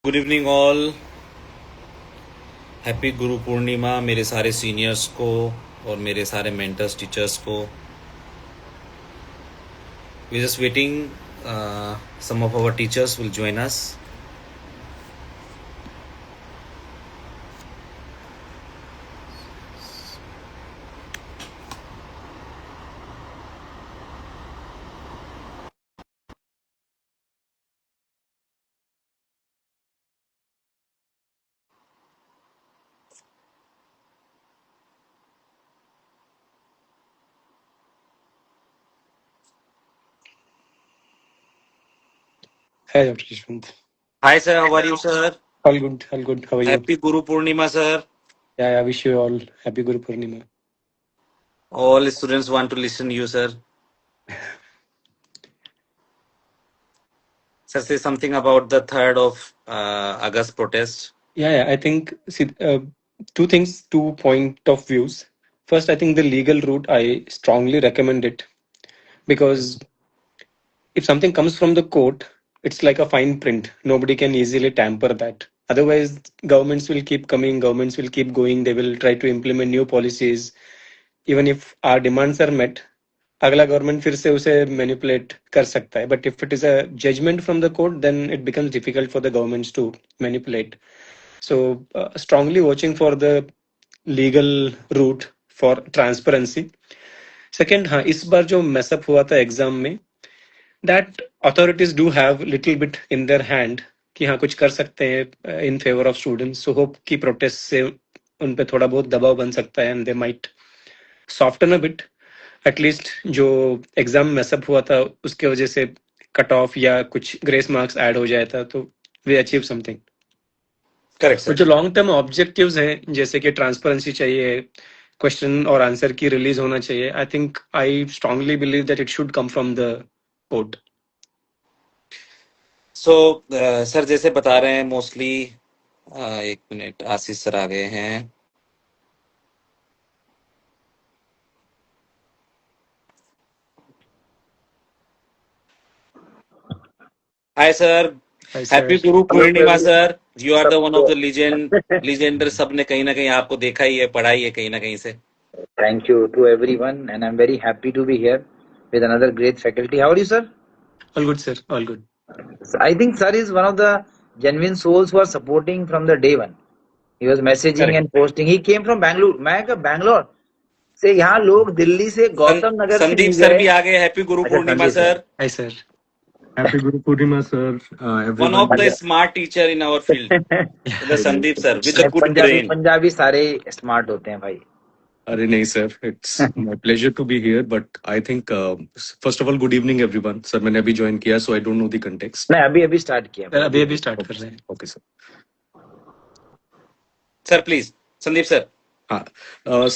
Good evening all. Happy Guru पूर्णिमा मेरे सारे seniors को और मेरे सारे मेंटर्स टीचर्स को। We just waiting, some of our teachers will join us. Hi, Dr. Yashwant. Hi sir, how are you sir? All good, all good. How are you? Happy Guru Purnima sir. Yeah, I wish you all happy Guru Purnima. All students want to listen you sir. Sir say something about the 3rd of August protest. Yeah, I think two things, 2 point of views. First, I think the legal route, I strongly recommend it because if something comes from the court, it's like a fine print. Nobody can easily tamper that. Otherwise, governments will keep coming, governments will keep going, they will try to implement new policies. Even if our demands are met, अगला government फिर से उसे manipulate कर सकता है. But if it is a judgement from the court then it becomes difficult for the governments to manipulate. So strongly watching for the legal route for transparency. Second, हाँ, इस बार जो मैसअप हुआ था एग्जाम में, that authorities do have little bit in their hand कि हाँ कुछ कर सकते हैं in favour of students. So hope की प्रोटेस्ट से उन पे थोड़ा बहुत दबाव बन सकता है and they might soften a bit. At least जो एग्जाम मैसअप हुआ था उसके वजह से कट ऑफ या कुछ ग्रेस मार्क्स ऐड हो जाया था तो वी अचीव समथिंग. करेक्ट और सर। जो लॉन्ग टर्म ऑब्जेक्टिव्स हैं जैसे कि ट्रांसपेरेंसी चाहिए, क्वेश्चन और आंसर की रिलीज होना चाहिए, I think I strongly believe that it should come from the court. So sir जैसे बता रहे हैं मोस्टली, एक मिनट, आशीष सर आ गए हैं। हाय sir, happy Guru Purnima sir. You are the one of the legend. सबने कहीं ना कहीं आपको देखा ही है, पढ़ा ही है कहीं ना कहीं से। Thank you to everyone, and I'm very happy to be here with another great faculty. How are you, sir? All good sir, all good. I think sir is one of the genuine souls who are supporting from the day one. He was messaging Correct. and posting. He came from Bangalore. मैं क्या Bangalore से यहाँ लोग दिल्ली से गौतम नगर से संदीप नहीं sir गए. भी आ गए। हैप्पी गुरु अच्छा Purnima Sandeep sir. Hi sir. Happy Guru Purnima, sir. One Everyone. of the smart teacher in our field, the Sandeep sir with a good Punjabi brain. Punjabi सारे स्मार्ट होते हैं भाई. Arey nahi, sir. It's my pleasure to be here. But I think, first of all, good evening, everyone. Sir, मैंने अभी join किया, so I don't know the context. नहीं अभी अभी स्टार्ट किया. अभी अभी स्टार्ट कर रहे हैं. Okay, sir. Sir, please, Sandeep sir.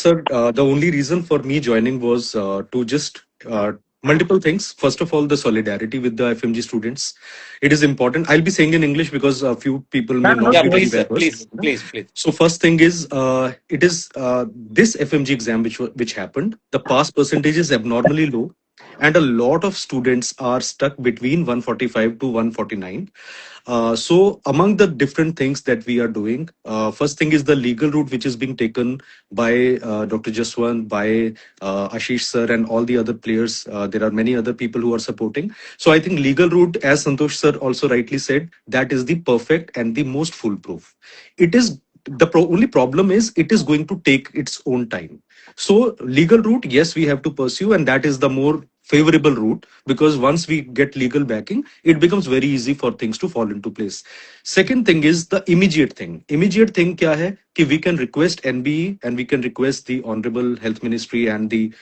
Sir, the only reason for me joining was to just multiple things. First of all, the solidarity with the FMG students. It is important. I'll be saying in English because a few people may not Yeah, be very please sir, well versed. please. So first thing is, it is this FMG exam which happened. The pass percentage is abnormally low, and a lot of students are stuck between 145 to 149. So among the different things that we are doing, first thing is the legal route which is being taken by Dr. Jaswant, by Ashish sir, and all the other players. There are many other people who are supporting. So I think legal route, as Santosh sir also rightly said, that is the perfect and the most foolproof. It is the only problem is it is going to take its own time. So legal route, yes, we have to pursue, and that is the more favorable route, because once we get legal backing, it becomes very easy for things to fall into place. Second thing is the immediate thing. Immediate thing kya hai ki we can request NBE and we can request the Honorable Health Ministry and the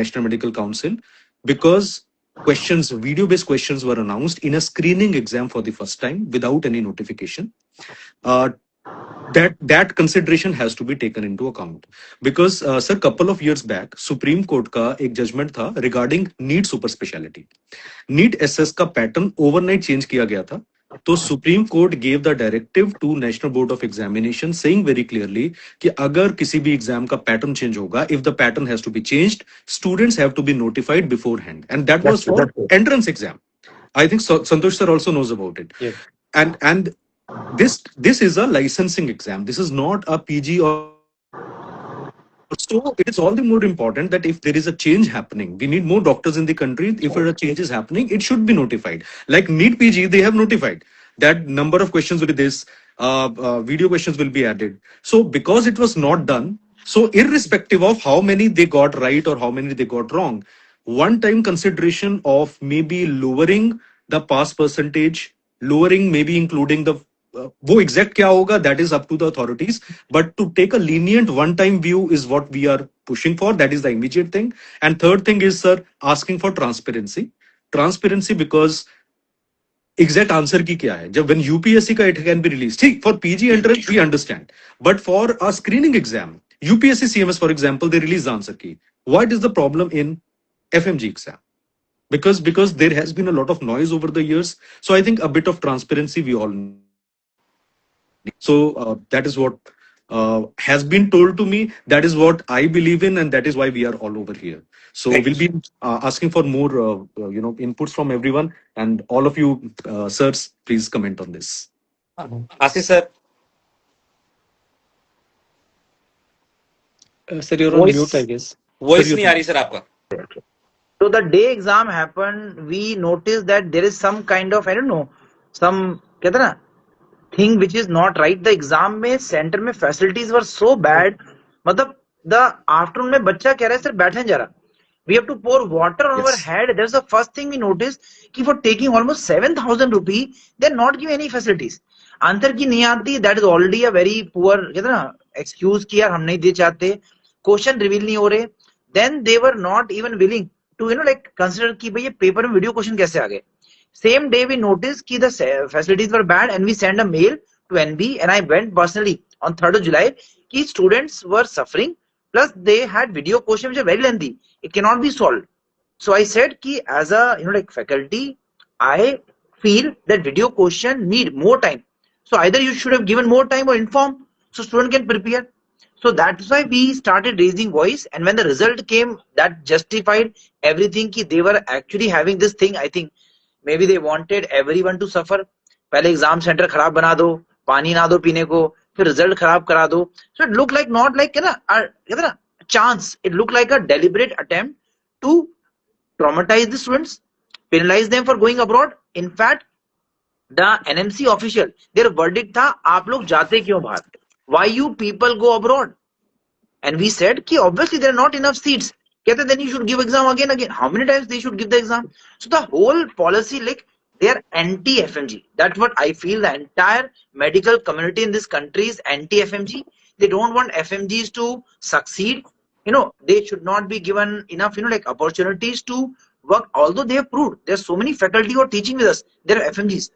National Medical Council, because questions, video-based questions were announced in a screening exam for the first time without any notification. That consideration has to be taken into account, because sir, couple of years back Supreme Court का एक judgment था regarding NEET super speciality. NEET SS का pattern overnight change किया गया था. तो Supreme Court gave the directive to National Board of Examination saying very clearly कि अगर किसी भी exam का pattern change होगा, if the pattern has to be changed, students have to be notified beforehand, and that was for entrance exam. I think Santosh sir also knows about it. Yeah. And This is a licensing exam. This is not a PG or so. It is all the more important that if there is a change happening, we need more doctors in the country. If a change is happening, it should be notified. Like NEET PG, they have notified that number of questions will be this, video questions will be added. So because it was not done, so irrespective of how many they got right or how many they got wrong, one time consideration of maybe lowering the pass percentage, lowering maybe including the वो exact क्या होगा that is up to the authorities but to take a lenient one time view is what we are pushing for that is the immediate thing and third thing is sir asking for transparency because exact answer की क्या है जब when UPSC का it can be release ठीक for PG entrance we understand but for a screening exam UPSC CMS for example they release answer की what is the problem in FMG exam because there has been a lot of noise over the years, so I think a bit of transparency we all need. So that is what has been told to me. That is what I believe in, and that is why we are all over here. So Great. we'll be asking for more, inputs from everyone, and all of you, sirs, please comment on this. Ashish sir, Sir, you're on Voice- mute, I guess. Voice you- नहीं आ रही sir आपका. So the day exam happened, we noticed that there is some kind of, I don't know, some कहते हैं ना thing which is not right. The exam में center में facilities were so bad. मतलब the afternoon में बच्चा कह रहा है सर बैठने जा रहा. We have to pour water on our Yes. head. That's the first thing we noticed कि for taking almost 7,000 rupees, they're not giving any facilities. Answer की नहीं आती, that is already a very poor कहते हैं ना excuse कि यार हम नहीं दे चाहते, क्वेश्चन रिवील नहीं हो रहे. Then they were not even willing to like consider कि भाई ये पेपर में वीडियो क्वेश्चन कैसे आ गए. Same day we noticed कि the facilities were bad and we sent a mail to NB and I went personally on 3rd of July कि students were suffering plus they had video questions which are very lengthy. It cannot be solved. So I said कि as a like faculty, I feel that video question need more time. So either you should have given more time or inform so student can prepare. So that's why we started raising voice, and when the result came, that justified everything कि they were actually having this thing. I think maybe they wanted everyone to suffer. पहले exam center खराब बना दो, पानी ना दो पीने को, फिर result खराब करा दो. So it looked like not like a chance. It looked like a deliberate attempt to traumatize the students, penalize them for going abroad. In fact, the NMC official, their verdict था आप लोग जाते क्यों बाहर? Why you people go abroad? And we said कि obviously there are not enough seats. कहते then you should give exam again. How many times they should give the exam? So the whole policy, like they are anti-FMG. That's what I feel. The entire medical community in this country is anti-FMG. They don't want FMGs to succeed. They should not be given enough, like opportunities to work. Although they have proved there are so many faculty who are teaching with us. There are FMGs.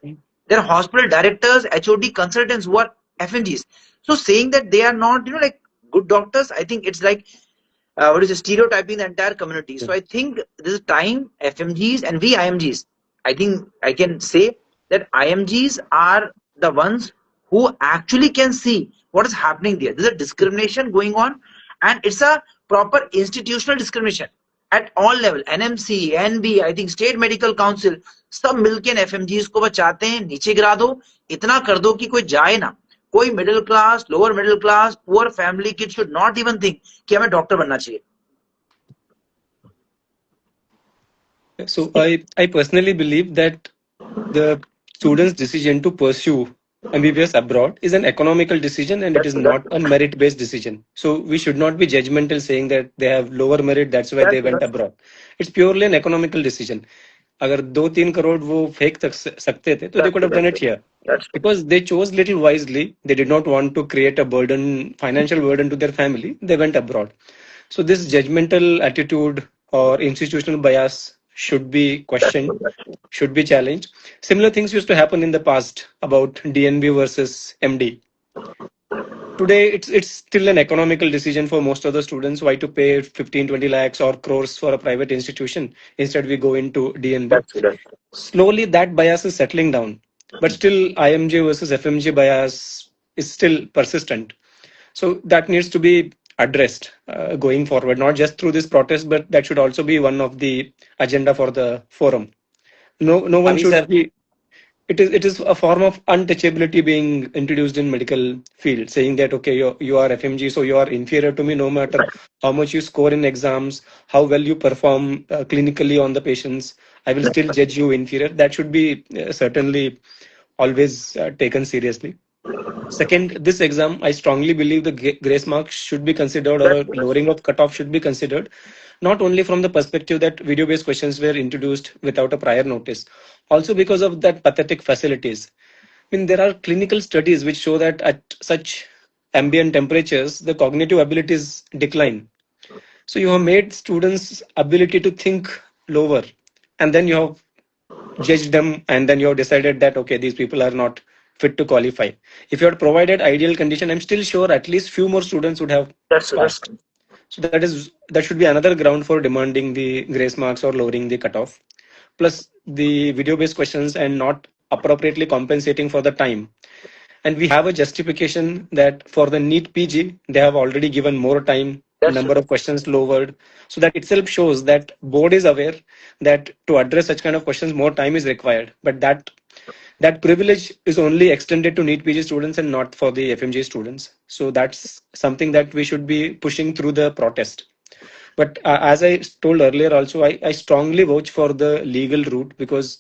There are hospital directors, HOD consultants who are FMGs. So saying that they are not, like good doctors, I think it's like stereotyping the entire community. So I think this is time FMGs and we IMGs. I think I can say that IMGs are the ones who actually can see what is happening there. There's a discrimination going on, and it's a proper institutional discrimination at all level. NMC, NB, I think State Medical Council, सब मिलके FMGs को बचाते हैं. नीचे गिरा दो, इतना कर दो कि कोई जाए ना. कोई middle class, lower middle class, poor family kid should not even think कि हमें डॉक्टर बनना चाहिए. So I personally believe that the student's decision to pursue MBBS abroad is an economical decision and it is not a merit-based decision. So we should not be judgmental saying that they have lower merit, that's why they went abroad. It's purely an economical decision. अगर 2-3 करोड़ वो फेंक सकते थे तो they could have done it here. Because they chose little wisely. They did not want to create a burden, financial burden to their family. They went abroad. So this judgmental attitude or institutional bias should be questioned, should be challenged. Similar things used to happen in the past about DNB versus MD. Today, it's still an economical decision for most of the students why to pay 15-20 lakhs or crores for a private institution. Instead, we go into DNB. Slowly, that bias is settling down. But still, IMG versus FMG bias is still persistent. So that needs to be addressed going forward, not just through this protest, but that should also be one of the agenda for the forum. No one Abhi should sir. be. it is a form of untouchability being introduced in medical field, saying that okay, you are FMG, so you are inferior to me no matter how much you score in exams, how well you perform clinically on the patients. I will still judge you inferior. That should be certainly always taken seriously. Second, this exam, I strongly believe the grace marks should be considered, or a lowering of cutoff should be considered, not only from the perspective that video-based questions were introduced without a prior notice, also because of that pathetic facilities. I mean, there are clinical studies which show that at such ambient temperatures, the cognitive abilities decline. So you have made students' ability to think lower, and then you have judged them, and then you have decided that okay, these people are not fit to qualify. If you had provided ideal condition, I'm still sure at least few more students would have passed. So that should be another ground for demanding the grace marks or lowering the cutoff. Plus the video-based questions and not appropriately compensating for the time. And we have a justification that for the NEET PG, they have already given more time, number of questions lowered. So that itself shows that board is aware that to address such kind of questions, more time is required. But that privilege is only extended to NEET PG students and not for the FMG students. So that's something that we should be pushing through the protest. But as I told earlier also, I strongly vouch for the legal route, because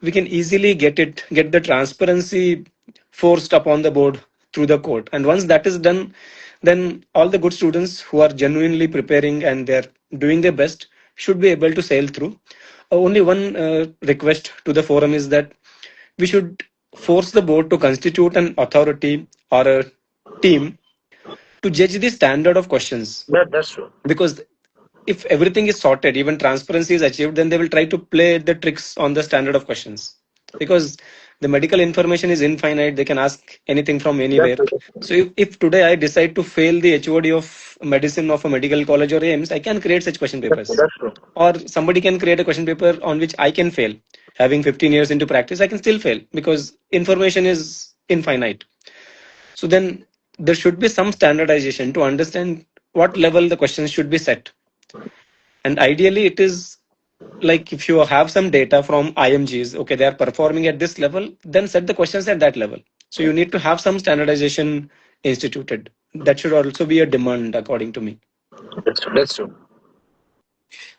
we can easily get the transparency forced upon the board through the court. And once that is done, then all the good students who are genuinely preparing and they're doing their best should be able to sail through. Only one request to the forum is that we should force the board to constitute an authority or a team to judge the standard of questions. That's true. Because if everything is sorted, even transparency is achieved, then they will try to play the tricks on the standard of questions. Because the medical information is infinite, they can ask anything from anywhere. So if today I decide to fail the HOD of medicine of a medical college or AIMS, I can create such question papers. That's true. Or somebody can create a question paper on which I can fail. Having 15 years into practice, I can still fail because information is infinite. So then there should be some standardization to understand what level the questions should be set. And ideally, it is like if you have some data from IMGs, okay, they are performing at this level, then set the questions at that level. So you need to have some standardization instituted. That should also be a demand, according to me. That's true.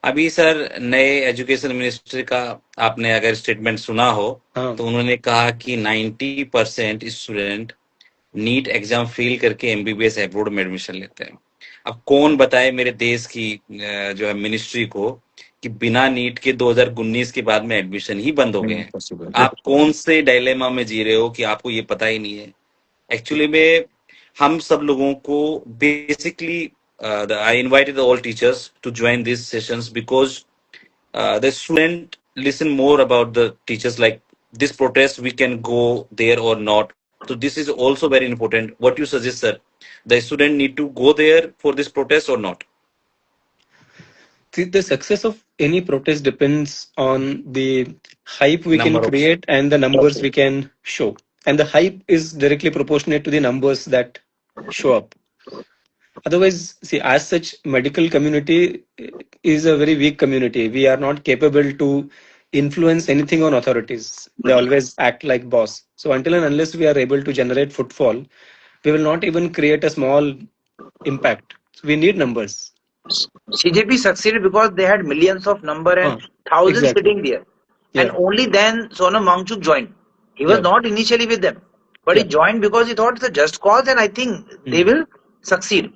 अभी sir नए education ministry का आपने अगर statement सुना हो तो उन्होंने कहा कि 90% स्टूडेंट नीट एग्जाम फेल करके एमबीबीएस अब्रॉड में एडमिशन लेते हैं। अब कौन बताए मेरे देश की जो है मिनिस्ट्री को कि बिना नीट के 2019 के बाद में एडमिशन ही बंद हो गए हैं। आप कौन से डायलेमा में जी रहे हो कि आपको ये पता ही नहीं है। एक्चुअली में हम सब लोगों को basically I invited all teachers to join these sessions because the student listen more about the teachers, like this protest we can go there or not. So this is also very important. What you suggest, sir? The student need to go there for this protest or not? See, the success of any protest depends on the hype we can create and the numbers we can show. And the hype is directly proportionate to the numbers that show up. Otherwise, see, as such, medical community is a very weak community. We are not capable to influence anything on authorities. They always act like boss. So until and unless we are able to generate footfall, we will not even create a small impact. So we need numbers. CJP succeeded because they had millions of number and thousands sitting there. Yeah. And only then Sonam Wangchuk joined. He was not initially with them. But he joined because he thought it's a just cause, and I think they will succeed.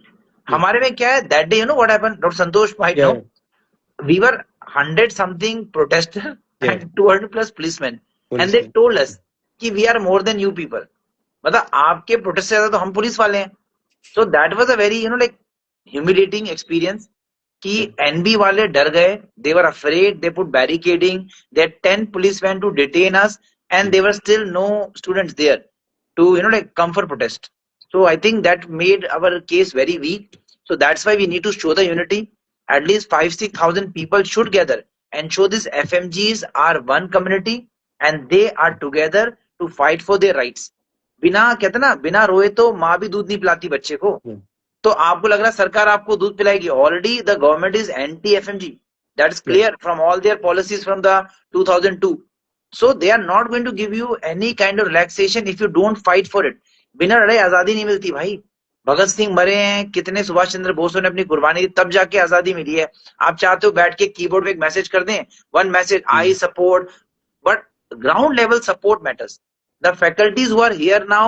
हमारे में क्या है, that day, you know what happened? Dr. Santosh might know. We were 100 something protesters and 200 plus policemen. And they told us कि we are more than you people. मतलब आपके protest से ज़्यादा तो हम पुलिस वाले हैं. So that was a very, you know, like humiliating experience कि NB वाले डर गए. They were afraid. They put barricading. They had 10 policemen to detain us, and there were still no students there to, you know, like come for protest. So I think that made our case very weak. So that's why we need to show the unity. At least 5,000-6,000 people should gather and show these FMGs are one community and they are together to fight for their rights. बिना कहते ना बिना रोए तो माँ भी दूध नहीं पिलाती बच्चे को. तो आपको लग रहा सरकार आपको दूध पिलाएगी. Already the government is anti FMG. That's clear from all their policies from the 2002. So they are not going to give you any kind of relaxation if you don't fight for it. बिना लड़े आजादी नहीं मिलती भाई. भगत सिंह मरे हैं, कितने सुभाष चंद्र बोसों ने अपनी कुर्बानी दी, तब जाके आजादी मिली है. आप चाहते हो बैठ के कीबोर्ड पे एक मैसेज कर दें, one message, I support, but ground level support matters. The faculties who are here now,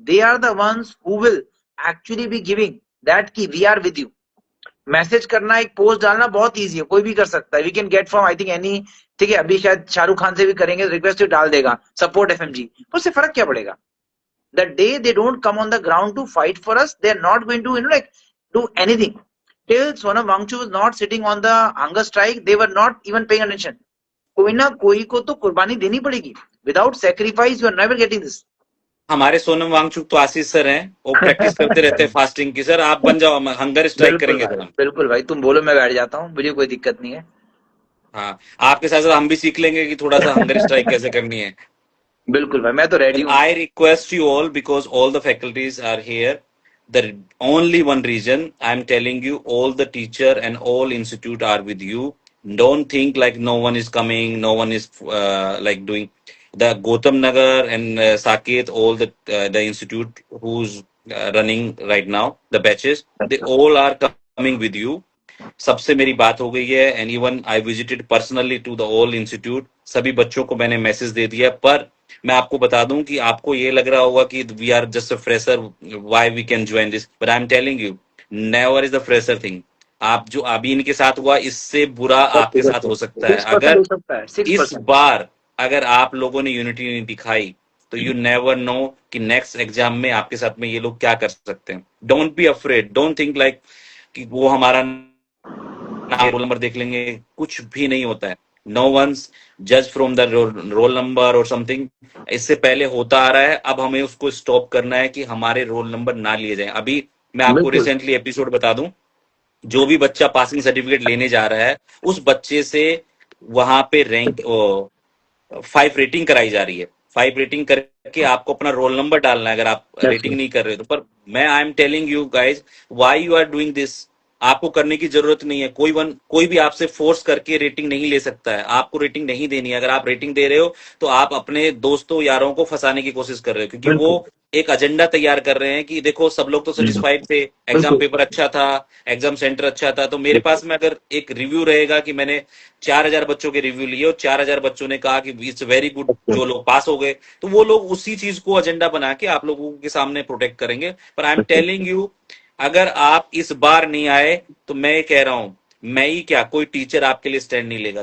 they are the ones who will actually be giving that कि we are with you. Message करना, एक post डालना बहुत easy है, कोई भी कर सकता है. We can get from I think any, ठीक है, अभी शायद शाहरुख खान से भी करेंगे रिक्वेस्ट, डाल देगा सपोर्ट एफएमजी, उससे फर्क क्या पड़ेगा? The day they don't come on the ground to fight for us, they are not going to, like, do anything. Till Sonam Wangchu was not sitting on the hunger strike, they were not even paying attention. कोई ना कोई को तो कुर्बानी देनी पड़ेगी. Without sacrifice, you are never getting this. हमारे सोनम वांगचुक तो आशीष सर हैं, वो प्रैक्टिस करते रहते हैं फास्टिंग की. सर आप बन जाओ, हम हंगर स्ट्राइक करेंगे सर. हम बिल्कुल भाई, तुम बोलो मैं बैठ जाता हूँ, मुझे कोई दिक्कत नहीं है. हाँ, आपके साथ साथ हम भी सीख लेंगे कि थोड़ा सा हंगर स्ट्राइक कैसे करनी है. बिल्कुल भाई, मैं तो रेडी हूँ. I request you all, because all the faculties are here. The only one reason I'm telling you, all the teacher and all institute are with you. Don't think like no one is coming, no one is like doing. The Gautam Nagar and Saket, all the institute who's running right now, the batches, they all are coming with you. सबसे मेरी बात हो गई है, and even I visited personally to the all institute. सभी बच्चों को मैंने मैसेज दे दिया. पर मैं आपको बता दूं कि आपको ये लग रहा होगा कि we are just a fresher, why we can join this, but I am telling you, never is the fresher thing. आप जो अभी इनके साथ हुआ, इससे बुरा आपके साथ हो सकता है. अगर इस बार अगर आप लोगों ने यूनिटी नहीं दिखाई, तो यू नेवर नो कि नेक्स्ट एग्जाम में आपके साथ में ये लोग क्या कर सकते हैं. Don't be afraid, don't think like कि वो हमारा रोल नंबर देख लेंगे. कुछ भी नहीं होता है. नो वंस जज फ्रॉम द रोल नंबर और समथिंग. इससे पहले होता आ रहा है, अब हमें उसको स्टॉप करना है कि हमारे रोल नंबर ना लिए जाए. अभी मैं आपको रिसेंटली एपिसोड बता दूं, जो भी बच्चा पासिंग सर्टिफिकेट लेने जा रहा है, उस बच्चे से वहां पे रैंक 5 रेटिंग कराई जा रही है. 5 रेटिंग करके आपको अपना रोल नंबर डालना है, अगर आप रेटिंग नहीं कर रहे हो तो. पर मैं I am telling you guys, why you are doing this. आपको करने की जरूरत नहीं है. कोई भी आपसे फोर्स करके रेटिंग नहीं ले सकता है. आपको रेटिंग नहीं देनी है. अगर आप रेटिंग दे रहे हो तो आप अपने दोस्तों यारों को फंसाने की कोशिश कर रहे हो, क्योंकि वो एक एजेंडा तैयार कर रहे हैं कि देखो सब लोग तो सेटिस्फाइड थे, एग्जाम पेपर अच्छा था, एग्जाम सेंटर अच्छा था, तो मेरे पास में अगर एक रिव्यू रहेगा कि मैंने 4000 बच्चों के रिव्यू लिए और 4000 बच्चों ने कहा कि इट्स वेरी गुड, जो लोग पास हो गए, तो वो लोग उसी चीज को एजेंडा बना के आप लोगों के सामने प्रोटेक्ट करेंगे. पर आई एम टेलिंग यू, अगर आप इस बार नहीं आए तो मैं कह रहा हूं, मैं ही क्या, कोई टीचर आपके लिए स्टैंड नहीं लेगा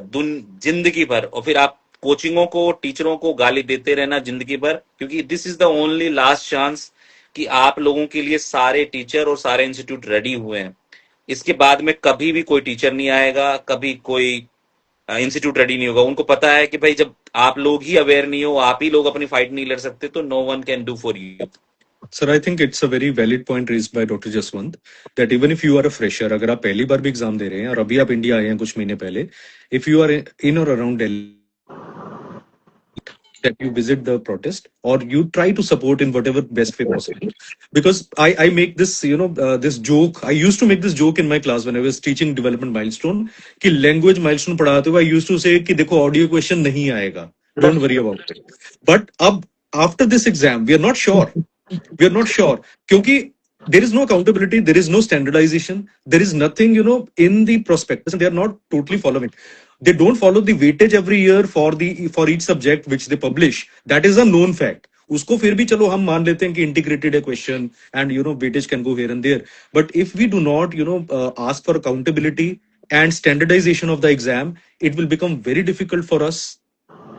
जिंदगी भर. और फिर आप कोचिंगों को, टीचरों को गाली देते रहना जिंदगी भर, क्योंकि this is the only last chance कि आप लोगों के लिए सारे टीचर और सारे इंस्टीट्यूट रेडी हुए हैं. इसके बाद में कभी भी कोई टीचर नहीं आएगा, कभी कोई इंस्टीट्यूट रेडी नहीं होगा. उनको पता है कि भाई जब आप लोग ही अवेयर नहीं हो, आप ही लोग अपनी फाइट नहीं लड़ सकते, तो no one can do for you. Sir, I think it's a very valid point raised by Dr. Jaswant that even if you are a fresher, अगर आप पहली बार भी एग्जाम दे रहे हैं और अभी आप इंडिया आए हैं कुछ महीने पहले, if you are in or around Delhi, that you visit the protest or you try to support in whatever best way possible. Because I make this, this joke. I used to make this joke in my class when I was teaching development milestone कि language milestone पढ़ाते हुए I used to say कि देखो audio question नहीं आएगा, don't worry about it. But अब after this exam we are not sure. We are not sure क्योंकि there is no accountability, there is no standardization, there is nothing, in the prospectus, and they are not totally following. They don't follow the weightage every year for each subject which they publish. That is a known fact. उसको फिर भी चलो हम मान लेते हैं कि integrated है question and weightage can go here and there. But if we do not ask for accountability and standardization of the exam, it will become very difficult for us,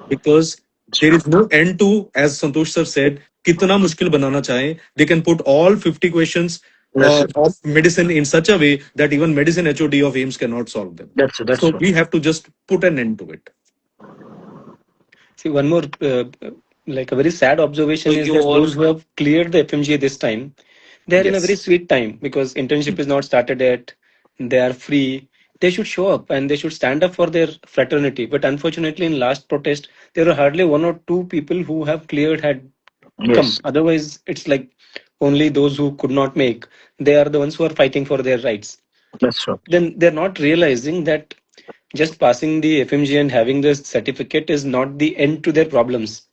because there is no end to, as Santosh sir said, कितना मुश्किल बनाना चाहें. They can put all 50 questions of medicine in such a way that even medicine HOD of AIIMS cannot solve them. That's so true. We have to just put an end to it. See, one more like a very sad observation is that those who have cleared the FMGA this time, they are in a very sweet time, because internship is not started yet. They are free. They should show up and they should stand up for their fraternity. But unfortunately, in last protest, there were hardly 1 or 2 people who have cleared had come. Otherwise, it's like only those who could not make, they are the ones who are fighting for their rights. That's true. Then they're not realizing that just passing the FMG and having the certificate is not the end to their problems.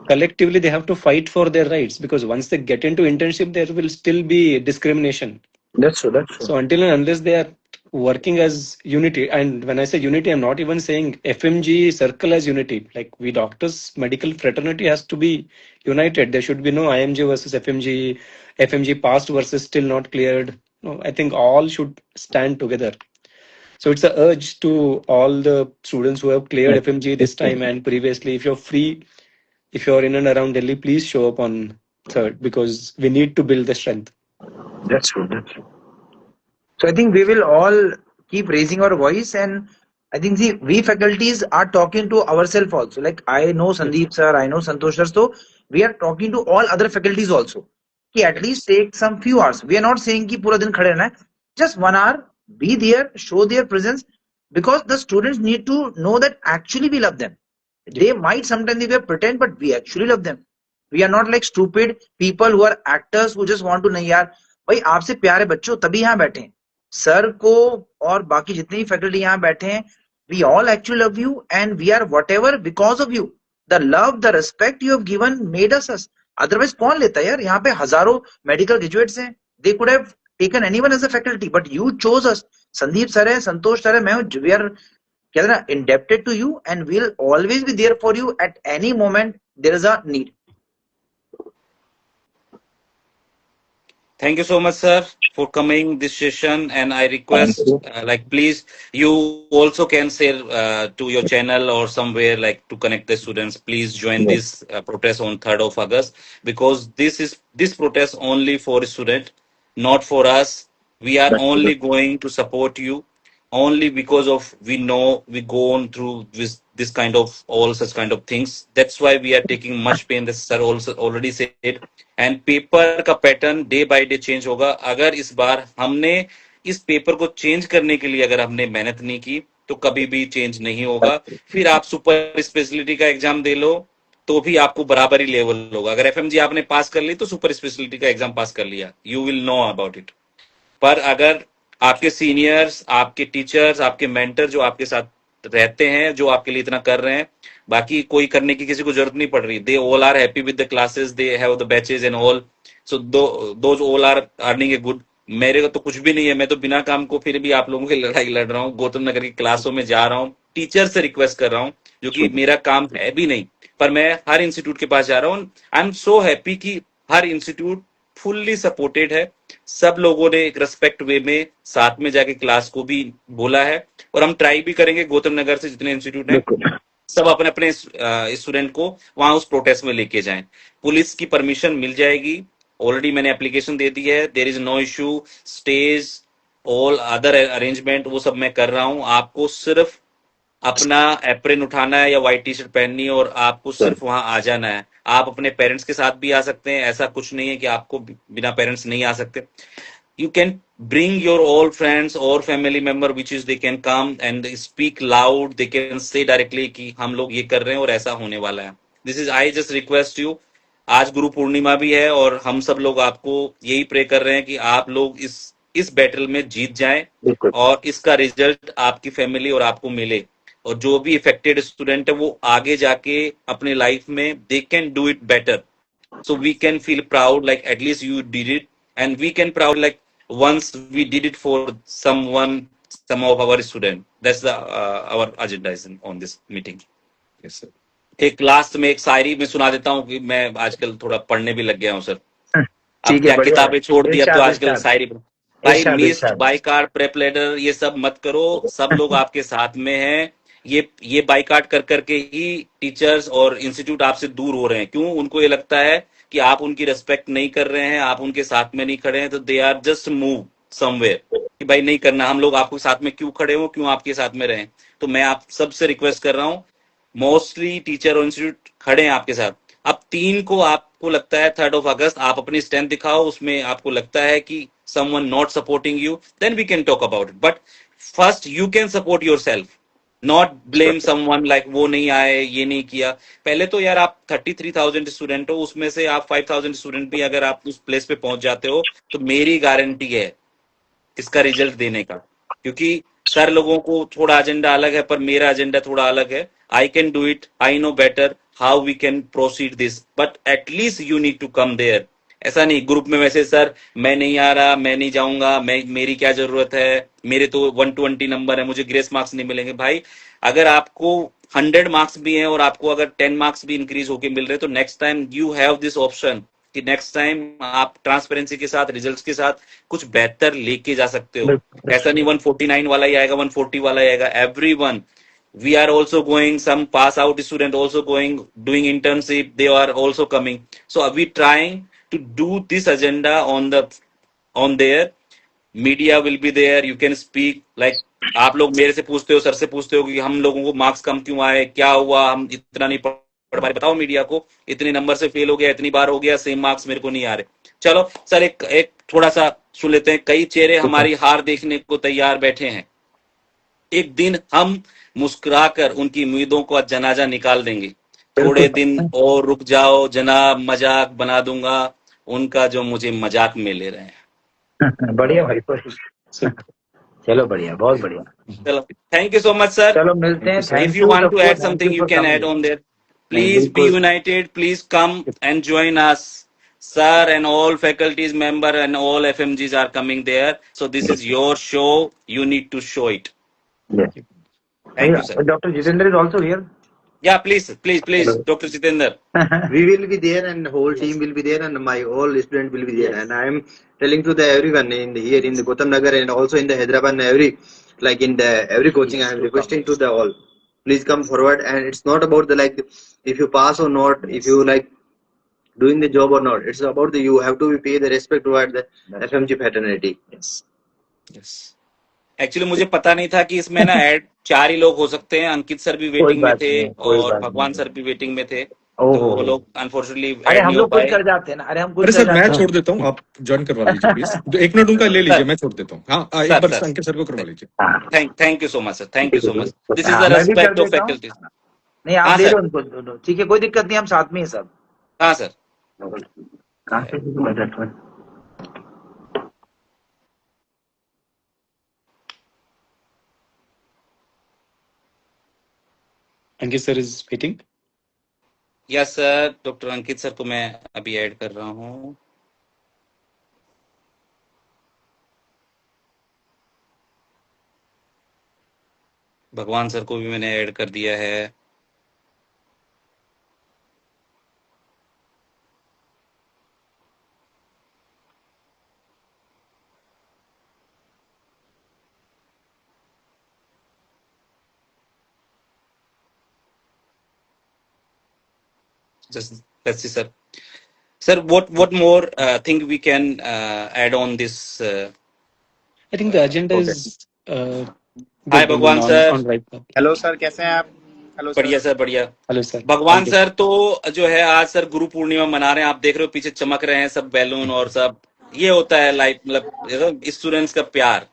Collectively, they have to fight for their rights, because once they get into internship, there will still be discrimination. That's true. That's true. So until and unless they are working as unity, and when I say unity, I'm not even saying FMG circle as unity. Like, we doctors, medical fraternity has to be united. There should be no IMG versus FMG, FMG passed versus still not cleared. No, I think all should stand together. So it's a urge to all the students who have cleared FMG this time and previously. If you're free, if you're in and around Delhi, please show up on 3rd, because we need to build the strength. That's true. That's true. So I think we will all keep raising our voice, and I think we faculties are talking to ourselves also. Like, I know Sandeep sir, I know Santosh sir, so we are talking to all other faculties also. Ki at least take some few hours. We are not saying ki pura din khade rehna hai. Just 1 hour, be there, show their presence, because the students need to know that actually we love them. They might sometimes they pretend, but we actually love them. We are not like stupid people who are actors who just want to, नहीं यार भाई आपसे प्यारे बच्चों तभी यहाँ बैठे हैं. सर को और बाकी जितने भी फैकल्टी यहाँ बैठे हैं, we all actually love you and we are whatever because of you. The love, the respect you have given made us. Otherwise कौन लेता है यार? यहाँ पे हजारों मेडिकल ग्रेजुएट्स हैं. They could have taken anyone as a faculty, but you chose us. Sandeep sir है, संतोष sir है, मैं हूँ. We are कहते ना indebted to you and we'll always be there for you at any moment there is a need. Thank you so much, sir, for coming this session. And I request, please, you also can share to your channel or somewhere, like, to connect the students. Please join this protest on 3rd of August, because this protest only for student, not for us. We are only going to support you only because of we know we go on through this kind of all such kind of things. That's why we are taking much pain. This sir also already said. And paper का pattern day by day change होगा. अगर इस बार हमने इस paper को change करने के लिए अगर हमने मेहनत नहीं की तो कभी भी चेंज नहीं होगा. फिर आप सुपर स्पेशलिटी का एग्जाम दे लो तो भी आपको बराबर ही लेवल होगा. अगर एफएमजी आपने पास कर ली तो सुपर स्पेशलिटी का एग्जाम पास कर लिया, you will know about it. पर अगर आपके सीनियर्स, आपके टीचर्स, आपके मेंटर जो आपके साथ रहते हैं, जो आपके लिए इतना कर रहे हैं, बाकी कोई करने की किसी को जरूरत नहीं पड़ रही. They all are happy with the classes, they have the batches and all. So those all are earning a good. मेरे को तो कुछ भी नहीं है, मैं तो बिना काम को फिर भी आप लोगों की लड़ाई लड़ रहा हूँ. गौतम नगर की क्लासों में जा रहा हूँ, टीचर से रिक्वेस्ट कर रहा हूँ, जो कि मेरा काम है भी नहीं, पर मैं हर इंस्टीट्यूट के पास जा रहा हूँ. आई एम सो हैप्पी कि हर इंस्टीट्यूट फुल्ली सपोर्टेड है. सब लोगों ने एक रेस्पेक्ट वे में साथ में जाके क्लास को भी बोला है. और हम ट्राई भी करेंगे गौतम नगर से जितने इंस्टीट्यूट हैं सब अपने अपने स्टूडेंट को वहां उस प्रोटेस्ट में लेके जाएं. पुलिस की परमिशन मिल जाएगी. ऑलरेडी मैंने एप्लीकेशन दे दी है. There is no issue. Stage all other arrangement वो सब मैं कर रहा हूं. आपको सिर्फ अपना एप्रिन उठाना है या व्हाइट टी शर्ट पहननी है और आपको सिर्फ वहां आ जाना है. आप अपने पेरेंट्स के साथ भी आ सकते हैं. ऐसा कुछ नहीं है कि आपको बिना पेरेंट्स नहीं आ सकते. You can bring your all friends or family member, which is they can come and speak loud. They can say directly कि हम लोग ये कर रहे हैं और ऐसा होने वाला है. This is I just request you. आज गुरु पूर्णिमा भी है और हम सब लोग आपको यही प्रे कर रहे हैं कि आप लोग इस बैटल में जीत जाएं और इसका रिजल्ट आपकी फैमिली और आपको मिले. और जो भी इफेक्टेड स्टूडेंट है वो आगे जाके अपने लाइफ में they can do it better. So we can feel proud, like at least you did it, and we can proud like once we did it for someone, some of our student. That's the our agenda is on this meeting. Yes, sir. एक last में एक शायरी में सुना देता हूँ कि मैं आजकल थोड़ा पढ़ने भी लग गया हूँ सर. अब ठीक क्या है, बढ़िया किताबें है. छोड़ दिया तो इरशाद, आजकल इरशाद. शायरी भाई इरशाद, मिस्ड इरशाद. बाइकाट प्रेप लेडर ये सब मत करो. सब लोग आपके साथ में हैं. ये बाइकाट कर करके ही टीचर्स और इंस्टीट्यूट आपसे दूर हो रहे हैं. क्यों? उनको ये लगता है कि आप उनकी रेस्पेक्ट नहीं कर रहे हैं, आप उनके साथ में नहीं खड़े हैं, तो they are just move somewhere कि भाई नहीं करना. हम लोग आपके साथ में क्यों खड़े हो, क्यों आपके साथ में रहें. तो मैं आप सबसे रिक्वेस्ट कर रहा हूँ, मोस्टली टीचर और इंस्टीट्यूट खड़े हैं आपके साथ. अब 3 को आपको लगता है 3rd of August आप अपनी स्ट्रेंथ दिखाओ. उसमें आपको लगता है कि someone not supporting you, then we can talk about it. But first you can support yourself, not blame someone like वो नहीं आए, ये नहीं किया. पहले तो यार आप 33,000 स्टूडेंट हो, उसमें से आप 5,000 स्टूडेंट भी अगर आप उस प्लेस पे पहुंच जाते हो तो मेरी गारंटी है इसका रिजल्ट देने का. क्योंकि सर लोगों को थोड़ा एजेंडा अलग है, पर मेरा एजेंडा थोड़ा अलग है. I can do it, I know better how we can proceed this, but at least you need to come there. ऐसा नहीं ग्रुप में वैसे सर मैं नहीं आ रहा, मैं नहीं जाऊंगा, मैं मेरी क्या जरूरत है, मेरे तो 120 नंबर है, मुझे ग्रेस मार्क्स नहीं मिलेंगे. भाई अगर आपको 100 मार्क्स भी हैं और आपको अगर 10 मार्क्स भी इंक्रीज होके मिल रहे हैं, तो next time you have this option कि नेक्स्ट टाइम आप ट्रांसपेरेंसी के साथ, रिजल्ट्स के साथ कुछ बेहतर लेके जा सकते हो. ऐसा नहीं 149 वाला ही आएगा, 140 वाला ही आएगा. Everyone, we are also going, some pass out student also going, doing internship, they are also coming. So are we trying to do this agenda on there? Media will be there, you can speak like आप लोग मेरे से पूछते हो, sir से पूछते हो कि हम लोगों को मार्क्स कम क्यों आए, क्या हुआ, हम इतना नहीं पढ़ पाए. बताओ मीडिया को, इतने नंबर से फेल हो गया, इतनी बार हो गया, सेम मार्क्स मेरे को नहीं आ रहे. चलो सर एक एक थोड़ा सा सुन लेते हैं. कई चेहरे हमारी हार देखने को तैयार बैठे हैं. एक दिन हम मुस्कुराकर उनकी उम्मीदों का जनाजा निकाल देंगे. थोड़े दिन और रुक जाओ जनाब, मजाक बना दूंगा उनका जो मुझे मजाक में ले रहे हैं. बढ़िया भाई. चलो बढ़िया, बहुत बढ़िया. चलो thank you so much sir. चलो मिलते हैं. If thank you you. want to add something, you can add on there. Please be united. Please come and join us. Sir and all faculties member and all FMGs are coming there. So this is your show. You need to show it. Thank you, sir. Dr. Jitendra is also here. Yeah, please, Dr. Jitendra. We will be there and the whole team will be there and my all student will be there. And I am telling to the everyone in the, here in the Gautam Nagar and also in the Hyderabad and every coaching, I am requesting to the all, please come forward. And it's not about the like if you pass or not, if you like doing the job or not. It's about the you have to pay the respect toward the FMG fraternity. Yes. Actually मुझे पता नहीं था कि इसमें ना add 4 ही लोग हो सकते हैं. अंकित सर भी वेटिंग में थे और भगवान सर भी वेटिंग में थे, तो वो लोग अनफॉर्चुनेटली ऐड नहीं हो पाए. कर जाते हैं ना. अरे हम अरे सर मैं छोड़ देता हूँ, आप ज्वाइन करवा लीजिए प्लीज. 1 मिनट उनका ले लीजिए, मैं छोड़ देता हूँ. हाँ एक बार अंकित सर को करवा लीजिए. Thank you so much sir, thank you so much. This is the respect of faculty. नहीं आप दे दो उनको. ठीक है, कोई दिक्कत नहीं, हम साथ में हैं सब. हाँ sir. Ankit sir is waiting. Yes sir, doctor Ankit sir को मैं अभी ऐड कर रहा हूँ. भगवान सर को भी मैंने ऐड कर दिया है. Just let's see, sir. Sir, what more thing we can add on this? I think the agenda is. Hi भगवान सर. हेलो सर, कैसे हैं आप? हेलो बढ़िया सर, बढ़िया. Hello sir. भगवान सर तो जो है आज सर गुरु पूर्णिमा मना रहे हैं. आप देख रहे हो पीछे चमक रहे हैं सब बैलून और सब. ये होता है लाइफ, मतलब स्टूडेंट्स का प्यार.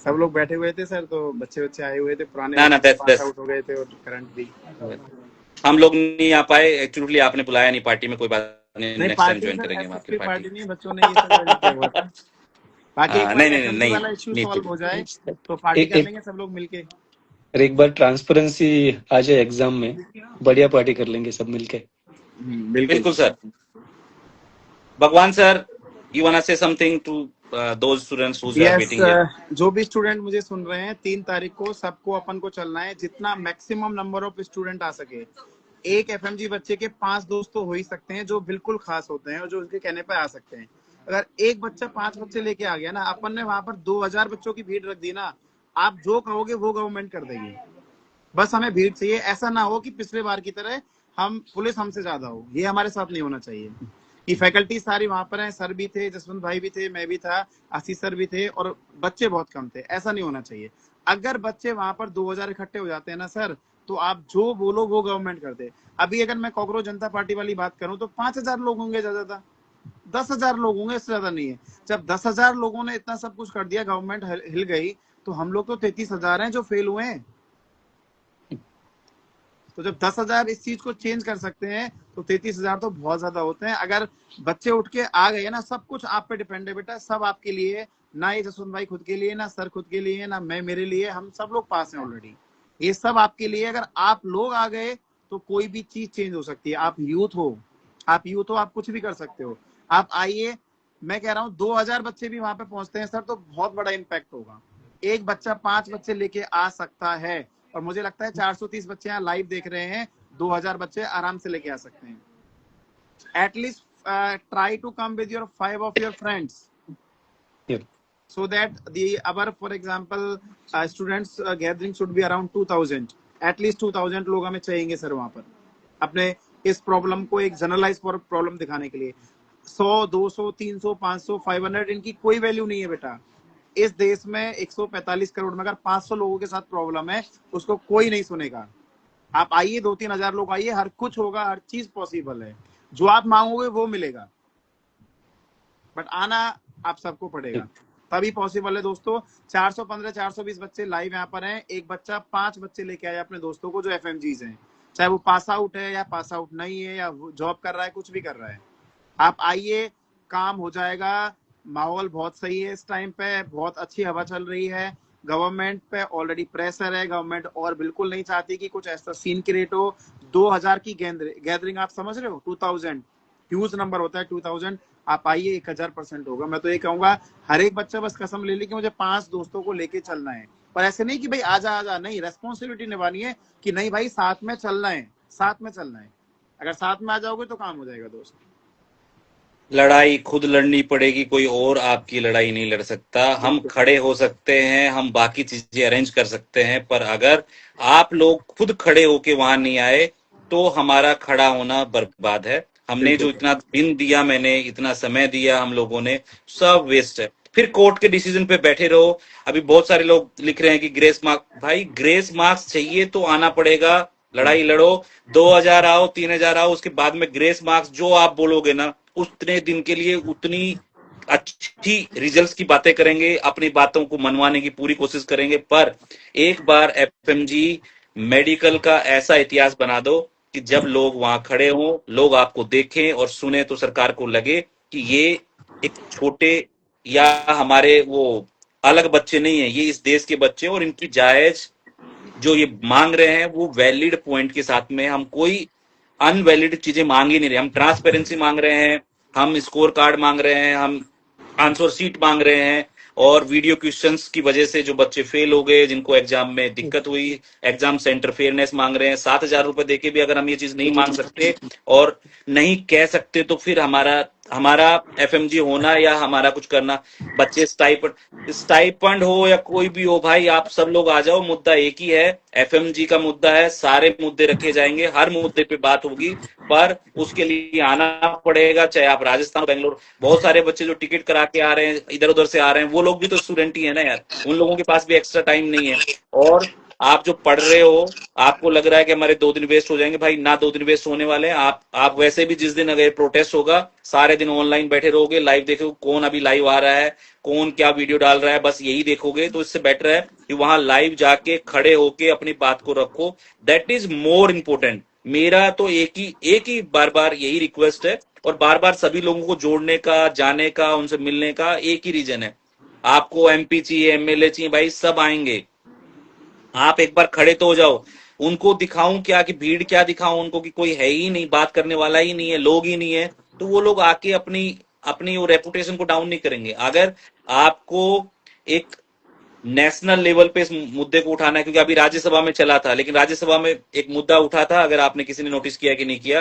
सब लोग बैठे हुए थे सर, तो बच्चे आए हुए थे पुराने. ना पास आउट हो गए थे और करंट भी. हम लोग नहीं आ पाए. एक्चुअली आपने बुलाया नहीं पार्टी में, कोई बात नहीं, नेक्स्ट टाइम ज्वाइन करेंगे हम आपकी पार्टी. नहीं, बच्चों ने ये सब किया हुआ था. बाकी नहीं वाला इशू सॉल्व हो जाए तो पार्टी कर लेंगे सब लोग मिलके. और एक बार ट्रांसपेरेंसी आ जाए एग्जाम में, बढ़िया पार्टी कर लेंगे सब मिलके. बिल्कुल sir. Bhagwan sir, you want to say something to those students who are waiting here? जो भी स्टूडेंट मुझे सुन रहे हैं, 3 तारीख को सबको अपन को चलना है. जितना मैक्सिमम नंबर ऑफ स्टूडेंट आ सके. एक एफएमजी बच्चे के 5 दोस्त तो हो ही सकते हैं जो बिल्कुल खास होते हैं और जो उसके कहने पे आ सकते हैं. अगर एक बच्चा 5 बच्चे लेके आ गया ना, अपन ने वहां पर 2000 बच्चों की भीड़ रख दी ना, आप जो कहोगे वो गवर्नमेंट कर देगी. बस हमें भीड़ चाहिए. ऐसा ना हो कि पिछले बार की तरह हम पुलिस हमसे ज्यादा हो. ये हमारे साथ नहीं होना चाहिए. कि फैकल्टी सारी वहां पर है. सर भी थे, जसवंत भाई भी थे, मैं भी था, आशीष सर भी थे और बच्चे बहुत कम थे. ऐसा नहीं होना चाहिए. अगर बच्चे वहां पर 2000 इकट्ठे हो जाते हैं ना सर, तो आप जो बोलो वो गवर्नमेंट कर दे. अभी अगर मैं कांग्रेस जनता पार्टी वाली बात करूं तो 5000 लोग होंगे ज्यादा, 10,000 लोग होंगे, इससे ज्यादा नहीं है. जब 10,000 लोगों ने इतना सब कुछ कर दिया, गवर्नमेंट हिल गई, तो हम लोग तो 33,000 हैं जो फेल हुए हैं. तो जब 10,000 इस चीज को चेंज कर सकते हैं तो 33,000 तो बहुत ज्यादा होते हैं. अगर बच्चे उठ के आ गए ना, सब कुछ आप पे डिपेंड है बेटा. सब आपके लिए ना ये जसवंत भाई खुद के लिए, ना सर खुद के लिए, ना मैं मेरे लिए, हम सब लोग पास हैं ऑलरेडी। ये सब आपके लिए, अगर आप लोग आ गए तो कोई भी चीज चेंज हो सकती है। आप यूथ हो, आप कुछ भी कर सकते हो। आप आइए, मैं कह रहा हूँ 2000 बच्चे भी वहां पे पहुंचते हैं सर तो बहुत बड़ा इम्पैक्ट होगा। एक बच्चा 5 बच्चे लेके आ सकता है, और मुझे लगता है 430 बच्चे यहाँ लाइव देख रहे हैं, 2000 बच्चे आराम से लेके आ सकते हैं। At least try to come with your 5 of your friends, Yeah. so that our for example students gathering should be around 2000, at least 2000 लोग हमें चाहिए सर वहां पर, अपने इस प्रॉब्लम को एक जनरलाइज प्रॉब्लम दिखाने के लिए। 100, 200, 300, 500, 500 इनकी कोई वैल्यू नहीं है बेटा। इस देश में 145 करोड़ में अगर 500 लोगों के साथ प्रॉब्लम है, उसको कोई नहीं सुनेगा। आप आइए, 2-3 हजार लोग आइए, हर कुछ होगा, हर चीज पॉसिबल है। जो आप मांगोगे वो मिलेगा, बट आना आप सबको पड़ेगा, तभी पॉसिबल है दोस्तों। 415, 420 बच्चे लाइव यहाँ पर हैं। एक बच्चा 5 बच्चे लेके आए अपने दोस्तों को जो FMGs हैं, चाहे वो पास आउट है या पास आउट नहीं है, या जॉब कर रहा है, कुछ भी कर रहा है। आप आइए, काम हो जाएगा। माहौल बहुत सही है इस टाइम पे, बहुत अच्छी हवा चल रही है। गवर्नमेंट पे ऑलरेडी प्रेशर है, गवर्नमेंट और बिल्कुल नहीं चाहती कि कुछ ऐसा सीन क्रिएट हो। 2000 की गैदरिंग आप समझ रहे हो, 2000 ह्यूज नंबर होता है। 2000 आप आइए, 1000% होगा। मैं तो ये कहूंगा, हर एक बच्चा बस कसम ले ली कि मुझे 5 दोस्तों को लेके चलना है, पर ऐसे नहीं कि भाई आजा, नहीं, रेस्पॉन्सिबिलिटी निभानी है कि नहीं भाई साथ में चलना है, साथ में चलना है। अगर साथ में आ जाओगे तो काम हो जाएगा दोस्त। लड़ाई खुद लड़नी पड़ेगी, कोई और आपकी लड़ाई नहीं लड़ सकता। हम खड़े हो सकते हैं, हम बाकी चीजें अरेंज कर सकते हैं, पर अगर आप लोग खुद खड़े होके वहां नहीं आए तो हमारा खड़ा होना बर्बाद है। हमने जो इतना दिन दिया, मैंने इतना समय दिया, हम लोगों ने, सब वेस्ट है। फिर कोर्ट के डिसीजन पे बैठे रहो। अभी बहुत सारे लोग लिख रहे हैं कि ग्रेस मार्क्स, भाई ग्रेस मार्क्स चाहिए तो आना पड़ेगा, लड़ाई लड़ो। 2000 आओ, 3000 आओ, उसके बाद में ग्रेस मार्क्स जो आप बोलोगे ना, उतने दिन के लिए उतनी अच्छी रिजल्ट्स की बातें करेंगे, अपनी बातों को मनवाने की पूरी कोशिश करेंगे। पर एक बार FMG मेडिकल का ऐसा इतिहास बना दो कि जब लोग वहां खड़े हों, लोग आपको देखें और सुने, तो सरकार को लगे कि ये एक छोटे या हमारे वो अलग बच्चे नहीं है, ये इस देश के बच्चे, और इनकी जायज जो ये मांग रहे हैं वो वैलिड पॉइंट के साथ में। हम कोई अनवैलिड चीजें मांग ही नहीं रहे। हम ट्रांसपेरेंसी मांग रहे हैं, हम स्कोर कार्ड मांग रहे हैं, हम आंसर शीट मांग रहे हैं, और वीडियो क्वेश्चंस की वजह से जो बच्चे फेल हो गए, जिनको एग्जाम में दिक्कत हुई, एग्जाम सेंटर फेयरनेस मांग रहे हैं। 7000 रुपए देके भी अगर हम ये चीज नहीं मांग सकते और नहीं कह सकते, तो फिर हमारा FMG होना या हमारा कुछ करना। बच्चे स्टाइपेंड हो या कोई भी हो, भाई आप सब लोग आ जाओ, मुद्दा एक ही है, FMG का मुद्दा है। सारे मुद्दे रखे जाएंगे, हर मुद्दे पे बात होगी, पर उसके लिए आना पड़ेगा, चाहे आप राजस्थान, बेंगलोर। बहुत सारे बच्चे जो टिकट करा के आ रहे हैं, इधर उधर से आ रहे हैं, वो लोग भी तो स्टूडेंट ही है ना यार, उन लोगों के पास भी एक्स्ट्रा टाइम नहीं है। और आप जो पढ़ रहे हो, आपको लग रहा है कि हमारे 2 दिन वेस्ट हो जाएंगे, भाई ना 2 दिन वेस्ट होने वाले हैं। आप वैसे भी जिस दिन अगर प्रोटेस्ट होगा, सारे दिन ऑनलाइन बैठे रहोगे, लाइव देखोगे कौन अभी लाइव आ रहा है, कौन क्या वीडियो डाल रहा है, बस यही देखोगे। तो इससे बेटर है कि वहां लाइव जाके खड़े होके अपनी बात को रखो, दैट इज मोर इम्पोर्टेंट। मेरा तो एक ही बार बार यही रिक्वेस्ट है, और बार बार सभी लोगों को जोड़ने का, जाने का, उनसे मिलने का एक ही रीजन है। आपको MP चाहिए, MLA चाहिए, भाई सब आएंगे। आप एक बार खड़े तो हो जाओ। उनको दिखाऊं क्या, कि भीड़ क्या दिखाऊं उनको, कि कोई है ही नहीं, बात करने वाला ही नहीं है, लोग ही नहीं है, तो वो लोग आके अपनी वो रेपुटेशन को डाउन नहीं करेंगे। अगर आपको एक नेशनल लेवल पे इस मुद्दे को उठाना है, क्योंकि अभी राज्यसभा में चला था, लेकिन राज्यसभा में एक मुद्दा उठा था, अगर आपने किसी ने नोटिस किया कि नहीं किया,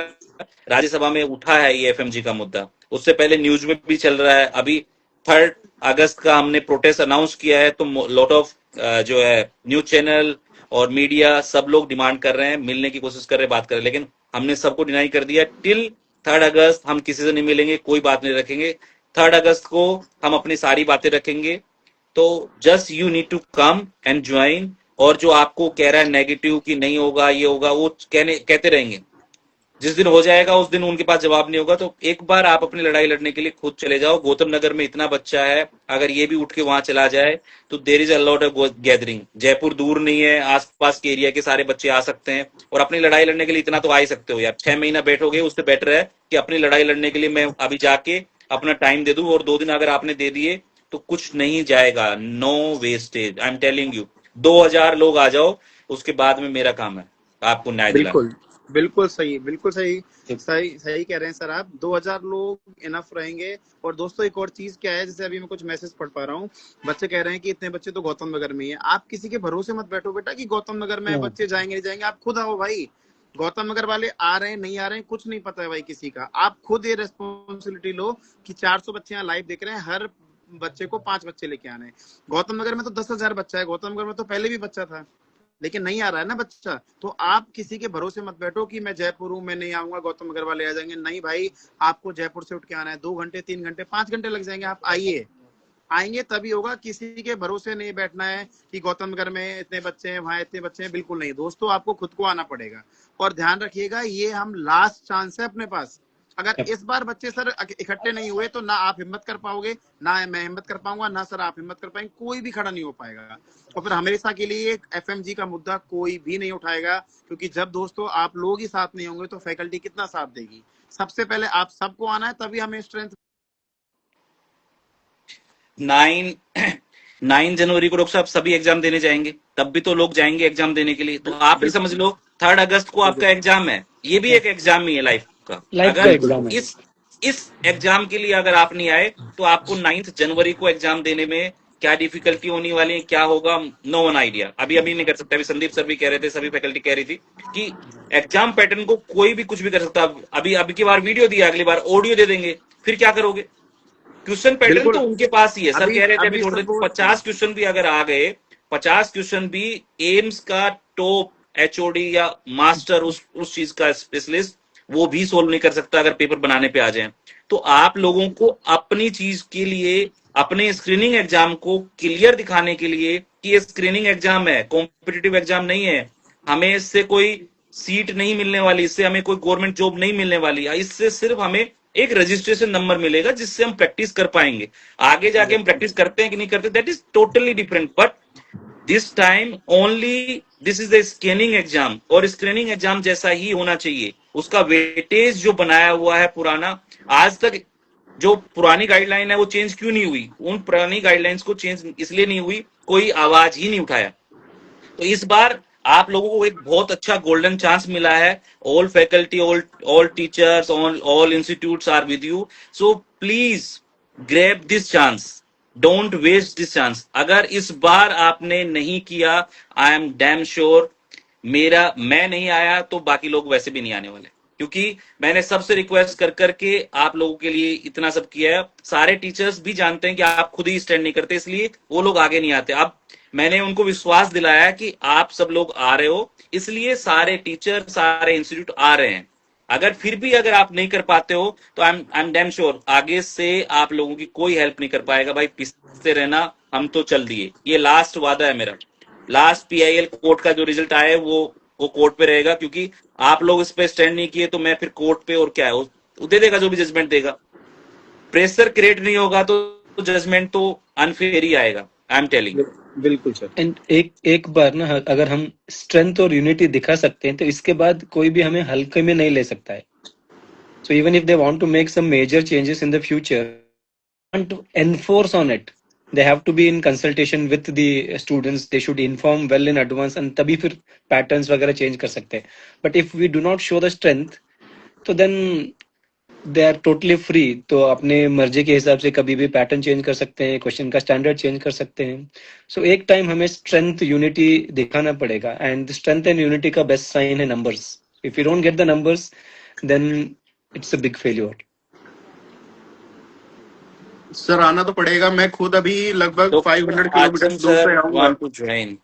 राज्यसभा में उठा है ये FMG का मुद्दा। उससे पहले न्यूज में भी चल रहा है। अभी 3 अगस्त का हमने प्रोटेस्ट अनाउंस किया है, तो लॉट ऑफ जो है न्यूज चैनल और मीडिया सब लोग डिमांड कर रहे हैं, मिलने की कोशिश कर रहे हैं, बात कर रहे हैं, लेकिन हमने सबको डिनाई कर दिया। टिल 3 अगस्त हम किसी से नहीं मिलेंगे, कोई बात नहीं रखेंगे। 3 अगस्त को हम अपनी सारी बातें रखेंगे। तो just you need to come and join. और जो आपको कह रहा है नेगेटिव कि नहीं होगा, ये होगा, वो कहते रहेंगे। जिस दिन हो जाएगा उस दिन उनके पास जवाब नहीं होगा। तो एक बार आप अपनी लड़ाई लड़ने के लिए खुद चले जाओ। गौतम नगर में इतना बच्चा है, अगर ये भी उठ के वहां चला जाए तो there is a lot of gathering. Jaipur दूर नहीं है, आसपास के एरिया के सारे बच्चे आ सकते हैं, और अपनी लड़ाई लड़ने के लिए इतना तो आ ही सकते हो यार। 6 महीना बैठोगे, उससे बेटर है कि अपनी लड़ाई लड़ने के लिए मैं अभी जाके अपना टाइम दे दूं, और 2 दिन अगर आपने दे दिए तो कुछ नहीं जाएगा, no wastage, I am telling you. 2000 लोग आ जाओ, उसके बाद में मेरा काम है आपको न्याय दिलाना। बिल्कुल बिल्कुल सही, बिल्कुल सही, सही सही कह रहे हैं सर आप। 2000 लोग इनफ रहेंगे। और दोस्तों एक और चीज क्या है, जैसे अभी मैं कुछ मैसेज पढ़ पा रहा हूँ, बच्चे कह रहे हैं कि इतने बच्चे तो गौतम नगर में ही है। आप किसी के भरोसे मत बैठो बेटा कि गौतम नगर में बच्चे जाएंगे नहीं जाएंगे, आप खुद आओ भाई। गौतम नगर वाले आ रहे हैं नहीं आ रहे हैं कुछ नहीं पता है भाई किसी का। आप खुद ये रेस्पॉन्सिबिलिटी लो कि 400 बच्चे यहाँ लाइव देख रहे हैं, हर बच्चे को 5 बच्चे लेके आने हैं। गौतम नगर में तो 10,000 बच्चा है, गौतम नगर में तो पहले भी बच्चा था, लेकिन नहीं आ रहा है ना बच्चा। तो आप किसी के भरोसे मत बैठो कि मैं जयपुर हूँ, मैं नहीं आऊंगा, गौतम नगर वाले आ जाएंगे। नहीं भाई, आपको जयपुर से उठ के आना है, 2 घंटे 3 घंटे 5 घंटे लग जाएंगे, आप आइए। आएंगे तभी होगा, किसी के भरोसे नहीं बैठना है कि गौतम नगर में इतने बच्चे हैं, वहां इतने बच्चे हैं, बिल्कुल नहीं दोस्तों, आपको खुद को आना पड़ेगा। और ध्यान रखिएगा, ये हम लास्ट चांस है अपने पास। अगर इस बार बच्चे सर इकट्ठे नहीं हुए तो ना आप हिम्मत कर पाओगे, ना मैं हिम्मत कर पाऊंगा, ना सर आप हिम्मत कर पाएंगे, कोई भी खड़ा नहीं हो पाएगा। और फिर हमेशा के लिए एफएमजी का मुद्दा कोई भी नहीं उठाएगा, क्योंकि जब दोस्तों आप लोग ही साथ नहीं होंगे तो फैकल्टी कितना साथ देगी। सबसे पहले आप सबको आना है, तभी हमें स्ट्रेंथ। 9 जनवरी को डॉक्टर साहब सभी एग्जाम देने जाएंगे, तब भी तो लोग जाएंगे एग्जाम देने के लिए। तो आप ही समझ लो 3 अगस्त को आपका एग्जाम है, ये भी एक एग्जाम ही है लाइफ का। लाइफ का अगर एग्जाम है। इस एग्जाम के लिए अगर आप नहीं आए तो आपको 9 जनवरी को एग्जाम देने में क्या डिफिकल्टी होने वाली है, क्या होगा, नो वन आइडिया। अभी नहीं कर सकता। अभी संदीप सर भी कह रहे थे, सभी फैकल्टी कह रही थी कि एग्जाम पैटर्न को कोई भी कुछ भी कर सकता। अभी की बार वीडियो दिया, अगली बार ऑडियो दे देंगे, फिर क्या करोगे? क्वेश्चन पैटर्न तो उनके पास ही है। सर कह रहे थे अभी थोड़े 50 क्वेश्चन भी अगर आ गए, 50 क्वेश्चन भी एम्स का टॉप एचओडी या मास्टर उस चीज का स्पेशलिस्ट वो भी सोल्व नहीं कर सकता अगर पेपर बनाने पे आ जाए। तो आप लोगों को अपनी चीज के लिए, अपने स्क्रीनिंग एग्जाम को क्लियर दिखाने के लिए कि ये स्क्रीनिंग एग्जाम है, कॉम्पिटिटिव एग्जाम नहीं है, हमें इससे कोई सीट नहीं मिलने वाली, इससे हमें कोई गवर्नमेंट जॉब नहीं मिलने वाली, इससे सिर्फ हमें एक रजिस्ट्रेशन नंबर मिलेगा जिससे हम प्रैक्टिस कर पाएंगे। आगे जाके हम प्रैक्टिस करते हैं कि नहीं करते, that is totally different. But this time only this is the scanning exam, और स्क्रीनिंग एग्जाम जैसा ही होना चाहिए। उसका वेटेज जो बनाया हुआ है पुराना, आज तक जो पुरानी गाइडलाइन है वो चेंज क्यों नहीं हुई? उन पुरानी गाइडलाइंस को चेंज इसलिए नहीं हुई, कोई आवाज ही नहीं उठाया। तो इस बार आप लोगों को एक बहुत अच्छा गोल्डन चांस मिला है। All faculty, all teachers, all institutes are with you, so please grab this chance, don't waste this chance. अगर इस बार आपने नहीं किया, आई एम डैम श्योर मैं नहीं आया तो बाकी लोग वैसे भी नहीं आने वाले, क्योंकि मैंने सबसे रिक्वेस्ट कर करके आप लोगों के लिए इतना सब किया है। सारे टीचर्स भी जानते हैं कि आप खुद ही स्टैंड नहीं करते, इसलिए वो लोग आगे नहीं आते। अब मैंने उनको विश्वास दिलाया कि आप सब लोग आ रहे हो, इसलिए सारे टीचर, सारे इंस्टीट्यूट आ रहे हैं। अगर फिर भी अगर आप नहीं कर पाते हो तो आई एम डैम श्योर आगे से आप लोगों की कोई हेल्प नहीं कर पाएगा। भाई पिसते रहना, हम तो चल दिए, ये लास्ट वादा है मेरा। लास्ट पीआईएल कोर्ट का जो रिजल्ट आया है वो कोर्ट पे रहेगा, क्योंकि आप लोग इस पे स्टैंड नहीं किए तो मैं फिर कोर्ट पे, और क्या है वो दे देगा जो भी जजमेंट देगा। प्रेशर क्रिएट नहीं होगा तो जजमेंट तो अनफेयर ही आएगा, आई एम टेलिंग। बिल्कुल सर। एंड एक बार ना अगर हम स्ट्रेंथ और यूनिटी दिखा सकते हैं तो इसके बाद कोई भी हमें हल्के में नहीं ले सकता है। So even if they want to make some major changes in the future, want to enforce on it, they have to be in consultation with the students, they should inform well in advance, and तभी फिर patterns वगैरह change कर सकते हैं। But if we do not show the strength, तो then they are totally free, तो अपने मर्जी के हिसाब से कभी भी पैटर्न चेंज कर सकते हैं, क्वेश्चन का स्टैंडर्ड चेंज कर सकते हैं। सो एक टाइम हमें स्ट्रेंथ यूनिटी दिखाना पड़ेगा, एंड स्ट्रेंथ एंड यूनिटी का बेस्ट साइन है numbers. If you don't get the numbers then it's a big failure. Sir आना तो पड़ेगा, मैं खुद अभी लगभग 500 किलोमीटर दूर से आऊंगा। टू ज्वाइन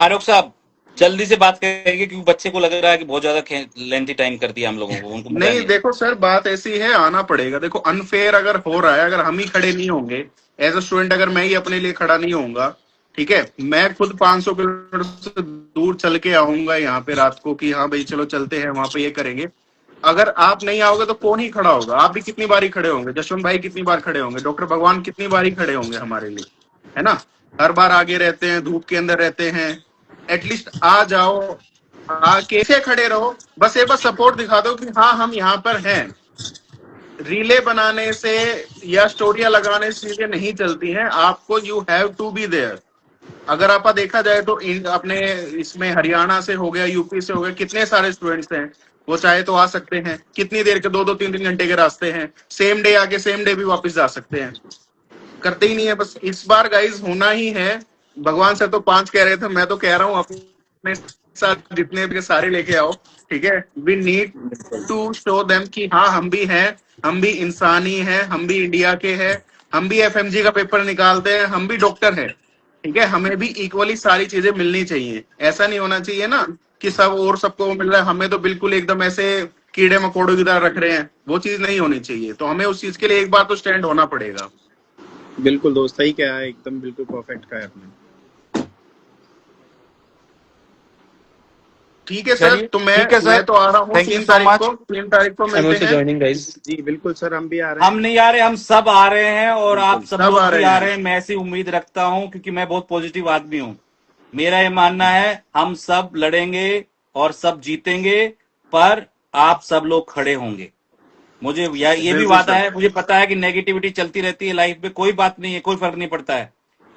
आरोप साहब, जल्दी से बात करेंगे क्योंकि बच्चे को लग रहा है कि बहुत ज्यादा लेंथी टाइम कर दिया हम लोगों को, उनको नहीं देखो सर, बात ऐसी है, आना पड़ेगा। देखो अनफेयर अगर हो रहा है, अगर हम ही खड़े नहीं होंगे एज अ स्टूडेंट, अगर मैं ही अपने लिए खड़ा नहीं होऊंगा, ठीक है, मैं खुद 500 किलोमीटर से दूर चल के आऊंगा यहाँ पे रात को कि हाँ भाई चलो चलते हैं वहां पे ये करेंगे। अगर आप नहीं आओगे तो कौन ही खड़ा होगा? आप भी कितनी बार ही खड़े होंगे, जशवंत भाई कितनी बार खड़े होंगे, डॉक्टर भगवान कितनी बार ही खड़े होंगे हमारे लिए, है ना? हर बार आगे रहते हैं, धूप के अंदर रहते हैं। एटलीस्ट आ जाओ, आके खड़े रहो, बस एक बार सपोर्ट दिखा दो कि हाँ हम यहाँ पर हैं। रिले बनाने से या स्टोरियां लगाने से चीजें नहीं चलती हैं। आपको you have to be there. अगर आपका देखा जाए तो अपने इसमें हरियाणा से हो गया, यूपी से हो गया, कितने सारे स्टूडेंट्स हैं, वो चाहे तो आ सकते हैं। कितनी देर के 2-2 3-3 घंटे के रास्ते हैं, सेम डे आके सेम डे भी वापस जा सकते हैं। करते ही नहीं है। बस इस बार गाइज होना ही है। भगवान सर तो 5 कह रहे थे, मैं तो कह रहा हूँ अपने साथ जितने भी सारे लेके आओ। ठीक है, we need to show them कि हाँ हम भी हैं, हम भी इंसान ही हैं, हम भी इंडिया के हैं, हम भी एफएमजी का पेपर निकालते हैं, हम भी डॉक्टर हैं। ठीक है, हमें भी इक्वली सारी चीजें मिलनी चाहिए। ऐसा नहीं होना चाहिए ना कि सब और सबको मिल रहा है, हमें तो बिल्कुल एकदम ऐसे कीड़े मकोड़ों की तरह रख रहे हैं। वो चीज नहीं होनी चाहिए। तो हमें उस चीज के लिए एक बार तो स्टैंड होना पड़ेगा। बिल्कुल दोस्त, सही कहा है, एकदम बिल्कुल परफेक्ट कहा है आपने। ठीक है सर, तो ठीक है मैं सर, तो आ रहा हूँ थैंक यू 3 सो तारीख मच। को। 3 तारीख को I'm मिलते also हैं। joining, guys. जी बिल्कुल सर, हम भी आ रहे हैं। हम नहीं आ रहे, हम सब आ रहे हैं और आप बिल्कुल, सब सब लोग आ भी रहे आ हैं। रहे हैं। मैं ऐसी उम्मीद रखता हूं क्योंकि मैं बहुत पॉजिटिव आदमी हूं। मेरा ये मानना है हम सब लड़ेंगे और सब जीतेंगे, पर आप सब लोग खड़े होंगे। मुझे ये भी बिल्कुल वादा सर। है, मुझे पता है कि नेगेटिविटी चलती रहती है लाइफ में, कोई बात नहीं है, कोई फर्क नहीं पड़ता है।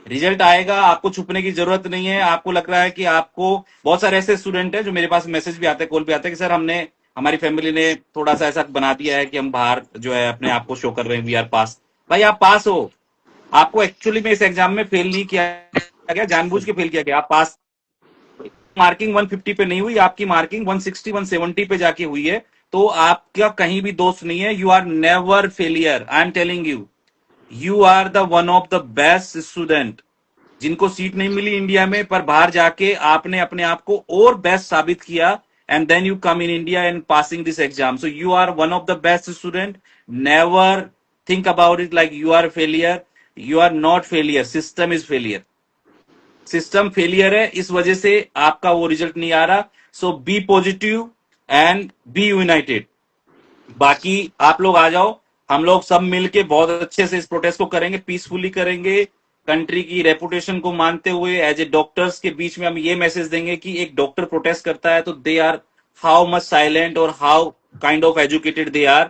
रिजल्ट आएगा, आपको छुपने की जरूरत नहीं है। आपको लग रहा है कि आपको, बहुत सारे ऐसे स्टूडेंट हैं जो मेरे पास मैसेज भी आते हैं, कॉल भी आते हैं कि सर हमने, हमारी फैमिली ने थोड़ा सा ऐसा बना दिया है कि हम बाहर जो है अपने आप को शो कर रहे हैं, वी आर पास। भाई आप पास हो। आपको एक्चुअली में इस एग्जाम में फेल नहीं किया गया, जानबूझ के फेल किया गया। आप पास, मार्किंग 150 पे नहीं हुई, आपकी मार्किंग 160 170 पे जाके हुई है। तो आपका कहीं भी दोस्त नहीं है। You are never failure, I am telling you. You are the one of the best student जिनको सीट नहीं मिली इंडिया में, पर बाहर जाके आपने अपने आप को और बेस्ट साबित किया, and then you come in India and passing this exam. So you are one of the best student. Never think about it like you are failure. You are not failure, system is failure. System failure है, इस वजह से आपका वो result नहीं आ रहा। So be positive and be united. बाकी आप लोग आ जाओ, हम लोग सब मिलके बहुत अच्छे से इस प्रोटेस्ट को करेंगे, पीसफुली करेंगे। कंट्री की रेपुटेशन को मानते हुए एज ए डॉक्टर्स के बीच में हम ये मैसेज देंगे कि एक डॉक्टर प्रोटेस्ट करता है तो they are how much silent और how kind of educated they are,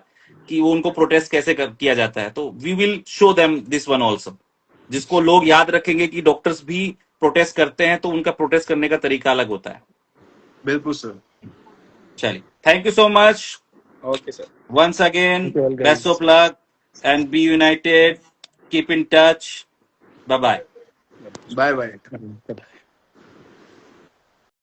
कि वो उनको प्रोटेस्ट कैसे किया जाता है। तो we will show them this one also, जिसको लोग याद रखेंगे कि डॉक्टर्स भी प्रोटेस्ट करते हैं, तो उनका प्रोटेस्ट करने का तरीका अलग होता है। बिल्कुल सर। चलिए, thank you so much okay sir. once again. Thank you all, Best guys. of luck and be united. Keep in touch. Bye bye. Bye bye. Bye-bye.